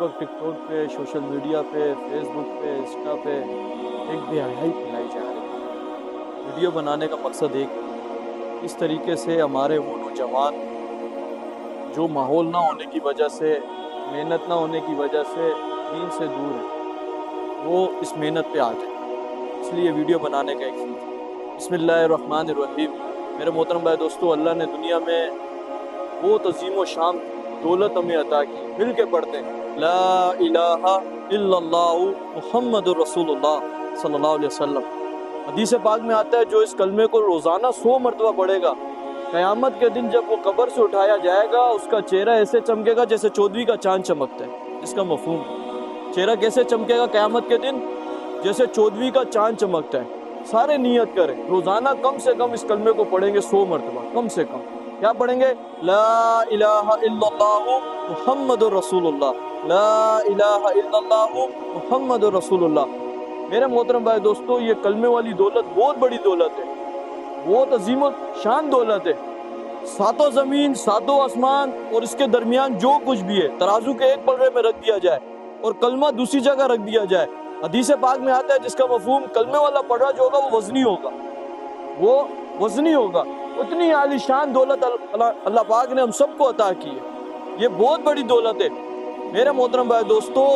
वक्त टिकटॉक पे, social media पे, फेसबुक पे, इंस्टा पे एक बेहयाई फैलाई जा रही है। वीडियो बनाने का मकसद एक है, इस तरीके से हमारे वो नौजवान जो माहौल ना होने की वजह से, मेहनत ना होने की वजह से दीन से दूर है, वो इस मेहनत पे आ जाए। इसलिए वीडियो बनाने का एक चीज़। बिस्मिल्लाहिर्रहमानिर्रहीम। मेरे मोहतरम भाई दोस्तों, अल्लाह ने दुनिया में बहुत अजीम व शान दौलत हमें अता की। मिल के पढ़ते हैं ला इलाहा इल्लल्लाहु मुहम्मदुर रसूलुल्लाह सल्लल्लाहु अलैहि वसल्लम। हदीस पाक में आता है, जो इस कलमे को रोज़ाना 100 मरतबा पढ़ेगा, क़यामत के दिन जब वो कब्र से उठाया जाएगा, उसका चेहरा ऐसे चमकेगा जैसे चौदहवीं का चांद चमकता है। इसका मफहूम है, चेहरा कैसे चमकेगा क़यामत के दिन? जैसे चौदहवीं का चांद चमकता है। सारे नियत करें, रोज़ाना कम से कम इस कलमे को पढ़ेंगे 100 मरतबा, कम से कम। क्या पढ़ेंगे? ला इलाहा इल्लल्लाहु मुहम्मदुर रसूलुल्लाह, ला इलाहा इल्लल्लाहु मुहम्मदुर रसूलुल्लाह। मेरे मोहतरम भाई दोस्तों, ये कलमे वाली दौलत बहुत बड़ी दौलत है, बहुत अजीम शान दौलत है। सातों ज़मीन, सातों आसमान और इसके दरमियान जो कुछ भी है, तराजू के एक पलड़े में रख दिया जाए और कलमा दूसरी जगह रख दिया जाए। हदीस पाक में आता है, जिसका मफहूम कलमे वाला पढ़ा जो होगा वो वज़नी होगा, वो वज़नी होगा। उतनी आलीशान दौलत अल्लाह पाक ने हम सबको अता की है। ये बहुत बड़ी दौलत है मेरे मोहतरम भाई दोस्तों।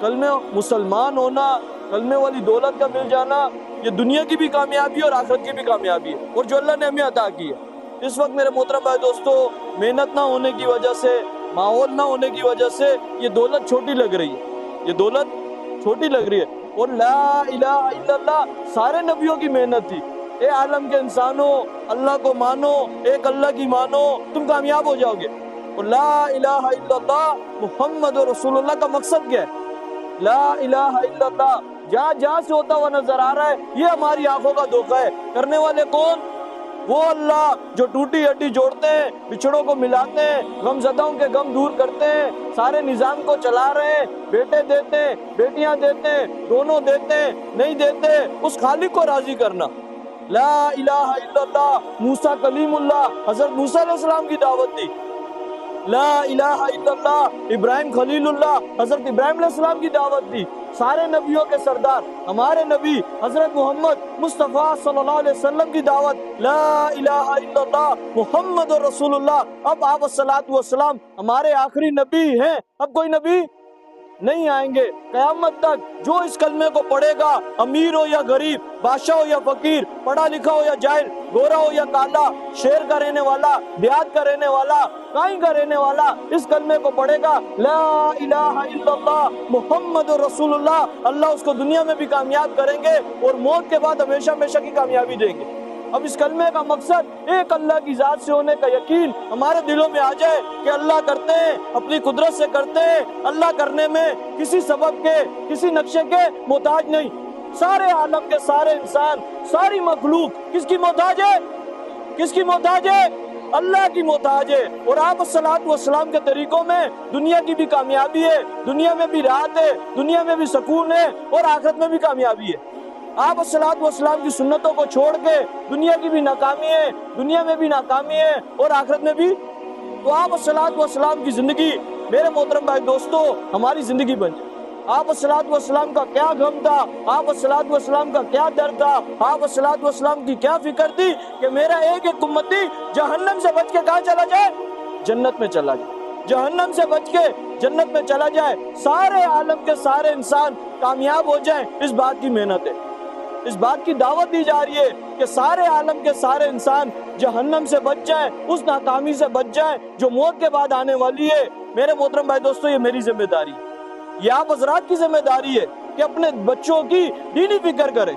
कलमे मुसलमान होना, कलमे वाली दौलत का मिल जाना, ये दुनिया की भी कामयाबी और आखिरत की भी कामयाबी है, और जो अल्लाह ने हमें अता की है। इस वक्त मेरे मोहतरम भाई दोस्तों, मेहनत ना होने की वजह से, माहौल ना होने की वजह से ये दौलत छोटी लग रही है, ये दौलत छोटी लग रही है। और ला इलाहा इल्लल्लाह सारे नबियों की मेहनत थी। ए आलम के इंसानों, अल्लाह को मानो, एक अल्लाह की मानो, तुम कामयाब हो जाओगे। और ला इलाहा इल्लल्लाह मुहम्मदुर रसूलुल्लाह का मकसद क्या है? ला इलाहा इल्लल्लाह जहाँ जहाँ से होता हुआ नजर आ रहा है, ये हमारी आंखों का धोखा है। करने वाले कौन? वो अल्लाह जो टूटी हड्डी जोड़ते हैं, बिछड़ों को मिलाते हैं, गमज़दाओं के गम दूर करते हैं, सारे निज़ाम को चला रहे हैं। बेटे देते हैं, बेटियां देते हैं, दोनों देते हैं, नहीं देते, उस खालिक को राजी करना। ला इलाहा इल्लल्लाह मूसा कलीमुल्लाह, हज़रत मूसा अलैहिस्सलाम की दावत दी। ला इलाहा इल्लल्लाह इब्राहिम खलीलुल्लाह, हज़रत इब्राहिम अलैहिस्सलाम की दावत दी। सारे नबियों के सरदार हमारे नबी हज़रत मोहम्मद मुस्तफ़ा सल्लल्लाहु अलैहि वसल्लम की दावत, ला इलाहा इल्लल्लाह मुहम्मदुर रसूलुल्लाह। अब आप अस्सलातु वस्सलाम हमारे आखिरी नबी हैं, अब कोई नबी नहीं आएंगे क़यामत तक। जो इस कलमे को पढ़ेगा, अमीर हो या गरीब, बादशाह हो या फकीर, पढ़ा लिखा हो या जाहिल, गोरा हो या काला, शहर का रहने वाला, देहात का रहने वाला, कहीं का रहने वाला, इस कलमे को पढ़ेगा, ला इलाहा इल्लल्लाह मुहम्मदुर रसूलुल्लाह, अल्लाह उसको दुनिया में भी कामयाब करेंगे और मौत के बाद हमेशा हमेशा की कामयाबी देंगे। अब इस कलमे का मकसद एक अल्लाह की जात से होने का यकीन हमारे दिलों में आ जाए कि अल्लाह करते हैं, अपनी कुदरत से करते हैं। अल्लाह करने में किसी सबब के, किसी नक्शे के मोहताज नहीं। सारे आलम के सारे इंसान, सारी मखलूक किसकी मोहताज है? किसकी मोहताज है? अल्लाह की मोहताज है। और आप अस्सलातु वस्सलाम के तरीकों में दुनिया की भी कामयाबी है, दुनिया में भी राहत है, दुनिया में भी सुकून है और आखिरत में भी कामयाबी है। आप अस्सलातु वस्सलाम की सुन्नतों को छोड़ के दुनिया की भी नाकामी है, दुनिया में भी नाकामी है और आखिरत में भी। तो आप अस्सलातु वस्सलाम की जिंदगी मेरे मोहतरम भाई दोस्तों हमारी जिंदगी बन जाए। आप अस्सलातु वस्सलाम का क्या गम था, आप अस्सलातु वस्सलाम का क्या दर्द था, आप अस्सलातु वस्सलाम की क्या फिक्र थी कि मेरा एक एक उम्मती जहन्नम से बच के कहाँ चला जाए? जन्नत में चला जाए। जहन्नम से बच के जन्नत में चला जाए। सारे आलम के सारे इंसान कामयाब हो जाएं, इस बात की मेहनत है। इस बात की दावत दी जा रही है कि सारे आलम के सारे इंसान जहन्नम से बच जाएं, उस नाकामी से बच जाएं जो मौत के बाद आने वाली है। मेरे मोहतरम भाई दोस्तों, ये मेरी जिम्मेदारी है, ये आप हज़रात की जिम्मेदारी है कि अपने बच्चों की दीनी फिक्र करें,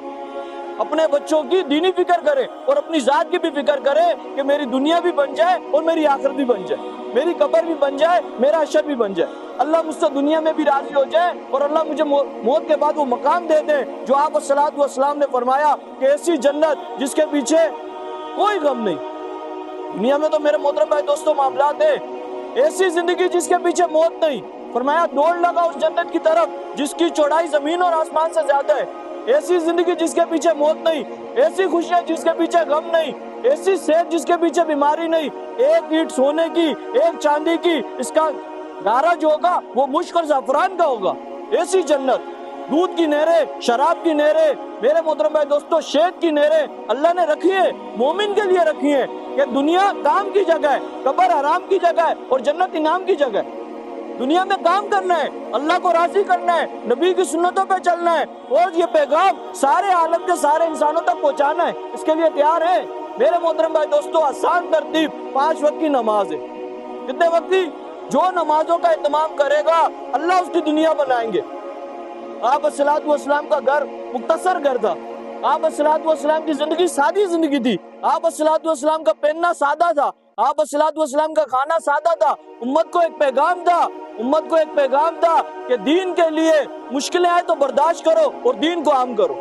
अपने बच्चों की दीनी फिक्र करें और अपनी जात की भी फिक्र करें कि मेरी दुनिया भी बन जाए और मेरी आखिरत भी बन जाए, मेरी कब्र भी बन जाए, मेरा अशर भी बन जाए। अल्लाह मुझसे दुनिया में भी राजी हो जाए और अल्लाह मुझे मौत के बाद वो मकाम दे दे जो आप अस्सलातु वस्सलाम ने फरमाया कि ऐसी जन्नत जिसके पीछे कोई गम नहीं। दुनिया में तो मेरे मोहतरम भाई दोस्तों मामलात है, ऐसी जिंदगी जिसके पीछे मौत नहीं। फरमाया दौड़ लगा उस जन्नत की तरफ जिसकी चौड़ाई जमीन और आसमान से ज्यादा है। ऐसी जिंदगी जिसके पीछे मौत नहीं, ऐसी खुशियां जिसके पीछे गम नहीं, ऐसी सेहत जिसके पीछे बीमारी नहीं। एक ईंट सोने की, एक चांदी की, इसका گارا جو ہوگا وہ مشک اور زعفران کا ہوگا، ایسی جنت، دودھ کی نہریں، شراب کی نہریں، میرے محترم بھائی دوستو شہد کی نہریں اللہ نے رکھی ہے، مومن کے لیے رکھی ہے کہ دنیا کام کی جگہ ہے، قبر حرام کی جگہ ہے اور جنت انعام کی جگہ ہے۔ دنیا میں کام کرنا ہے، اللہ کو راضی کرنا ہے، نبی کی سنتوں پہ چلنا ہے اور یہ پیغام سارے عالم کے سارے انسانوں تک پہنچانا ہے، اس کے لیے تیار ہے؟ میرے محترم بھائی دوستو آسان ترتیب 5 وقت کی نماز ہے۔ کتنے وقت کی؟ جو نمازوں کا اہتمام کرے گا اللہ اس کی دنیا بنائیں گے۔ آپ الصلوۃ والسلام کا گھر مختصر گھر تھا، آپ الصلوۃ والسلام کی زندگی سادی زندگی تھی، آپ الصلوۃ والسلام کا پہننا سادہ تھا، آپ الصلوۃ والسلام کا کھانا سادہ تھا۔ امت کو ایک پیغام تھا، امت کو ایک پیغام تھا کہ دین کے لیے مشکلیں آئے تو برداشت کرو اور دین کو عام کرو،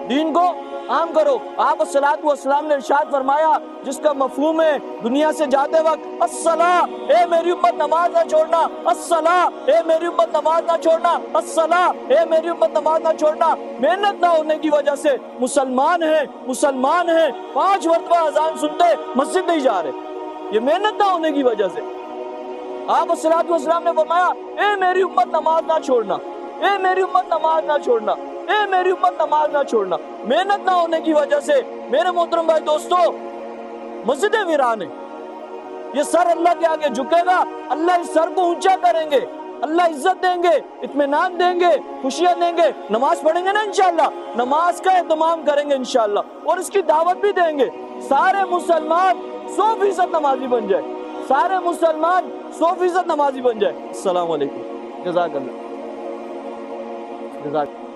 دین کو عام کرو۔ آپ الصلوۃ والسلام نے ارشاد فرمایا جس کا مفہوم ہے دنیا سے جاتے وقت الصلاۃ، اے میری امت نماز نہ چھوڑنا، الصلاۃ، اے میری امت نماز نہ چھوڑنا، الصلاۃ، اے میری امت نماز نہ چھوڑنا۔ محنت نہ ہونے کی وجہ سے مسلمان ہیں 5 وقت پر اذان سنتے مسجد نہیں جا رہے، یہ محنت نہ ہونے کی وجہ سے۔ آپ الصلوۃ والسلام نے فرمایا اے میری امت نماز نہ چھوڑنا، اے میری امت نماز نہ چھوڑنا، اے میری امت نماز نہ چھوڑنا۔ محنت نہ ہونے کی وجہ سے میرے محترم بھائی دوستو مسجدیں ویران ہیں۔ یہ سر اللہ کے آگے جھکے گا، اللہ اس سر کو اونچا کریں گے، اللہ عزت دیں گے، اطمینان دیں گے، خوشیاں دیں گے۔ نماز پڑھیں گے نا انشاءاللہ، نماز کا اہتمام کریں گے انشاءاللہ اور اس کی دعوت بھی دیں گے۔ سارے مسلمان 100% نمازی بن جائے، سارے مسلمان 100% نمازی بن جائے۔ السلام علیکم، جزاک اللہ، جزاک اللہ۔